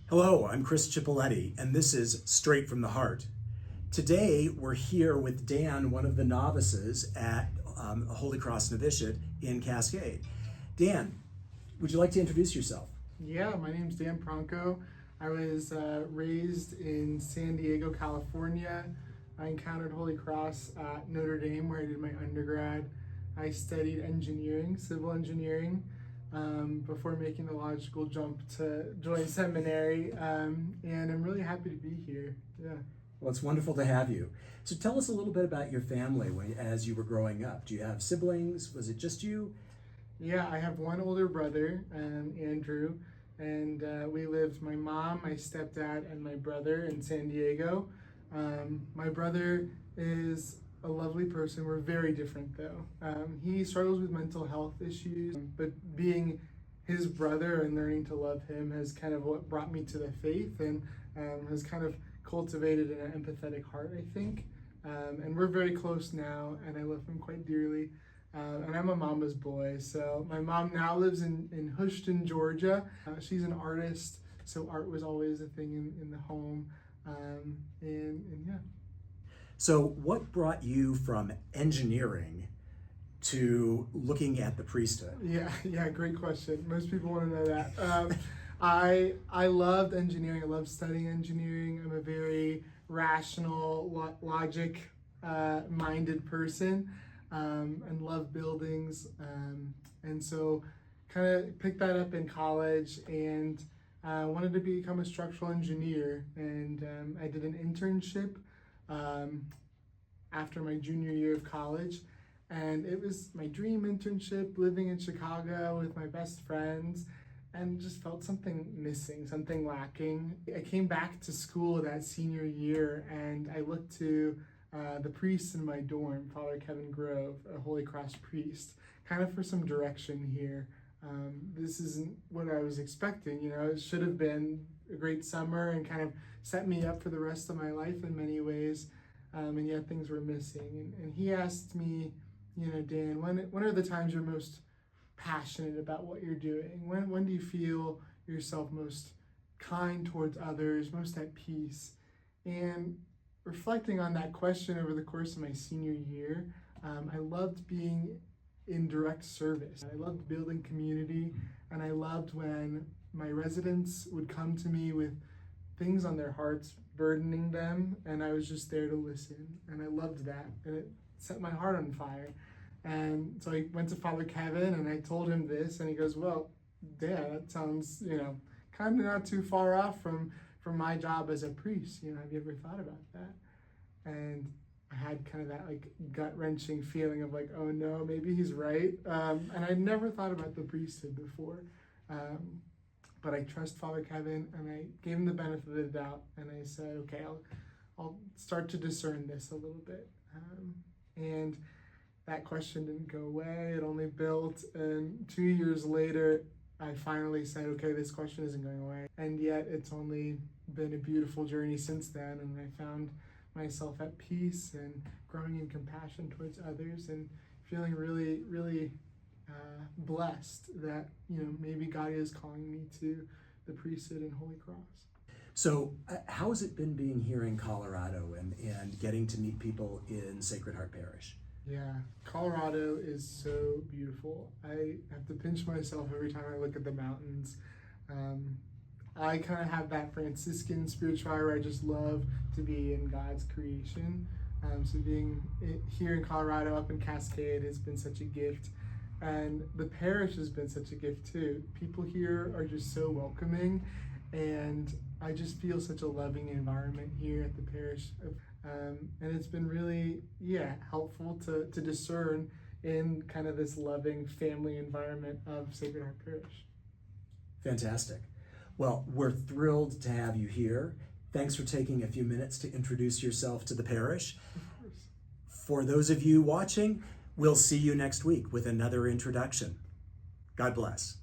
Hello, I'm Chris Cipoletti, and this is Straight from the Heart. Today, we're here with Dan, one of the novices at Holy Cross Novitiate in Cascade. Dan, would you like to introduce yourself? Yeah, my name's Dan Pronko. I was raised in San Diego, California. I encountered Holy Cross at Notre Dame, where I did my undergrad. I studied engineering, civil engineering, before making the logical jump to join seminary, and I'm really happy to be here. Yeah. Well, it's wonderful to have you. So tell us a little bit about your family as you were growing up. Do you have siblings? Was it just you? Yeah, I have one older brother, Andrew, and we lived, my mom, my stepdad, and my brother in San Diego. My brother is a lovely person. We're very different though. He struggles with mental health issues, but being his brother and learning to love him has kind of what brought me to the faith and has kind of cultivated an empathetic heart, I think. And we're very close now, and I love him quite dearly. And I'm a mama's boy, so my mom now lives in Houston, Georgia. She's an artist, so art was always a thing in the home, and yeah. So what brought you from engineering to looking at the priesthood? Yeah, great question. Most people want to know that. I loved engineering. I loved studying engineering. I'm a very rational, logic minded person, and love buildings. And so kind of picked that up in college and wanted to become a structural engineer. And I did an internship after my junior year of college, and it was my dream internship, living in Chicago with my best friends, and just felt something missing, something lacking. I came back to school that senior year, and I looked to the priest in my dorm, Father Kevin Grove, a Holy Cross priest, kind of for some direction here. This isn't what I was expecting, it should have been a great summer and kind of set me up for the rest of my life in many ways, and yet things were missing. And he asked me, Dan, when are the times you're most passionate about what you're doing? When do you feel yourself most kind towards others, most at peace? And reflecting on that question over the course of my senior year, I loved being in direct service. I loved building community, and I loved when my residents would come to me with things on their hearts, burdening them, and I was just there to listen. And I loved that, and it set my heart on fire. And so I went to Father Kevin and I told him this, and he goes, well, Dad, that sounds, kind of not too far off from my job as a priest. Have you ever thought about that? And I had kind of that gut-wrenching feeling of oh no, maybe he's right. And I'd never thought about the priesthood before. But I trust Father Kevin, and I gave him the benefit of the doubt, and I said, okay, I'll start to discern this a little bit. And that question didn't go away. It only built, and 2 years later, I finally said, okay, this question isn't going away. And yet it's only been a beautiful journey since then, and I found myself at peace and growing in compassion towards others and feeling really, really blessed that, maybe God is calling me to the priesthood and Holy Cross. So how has it been being here in Colorado and getting to meet people in Sacred Heart Parish? Yeah, Colorado is so beautiful. I have to pinch myself every time I look at the mountains. I kind of have that Franciscan spirituality where I just love to be in God's creation. So being here in Colorado, up in Cascade, has been such a gift. And the parish has been such a gift too. People here are just so welcoming, and I just feel such a loving environment here at the parish. And it's been really, helpful to discern in kind of this loving family environment of Sacred Heart Parish. Fantastic. Well, we're thrilled to have you here. Thanks for taking a few minutes to introduce yourself to the parish. Of course. For those of you watching, we'll see you next week with another introduction. God bless.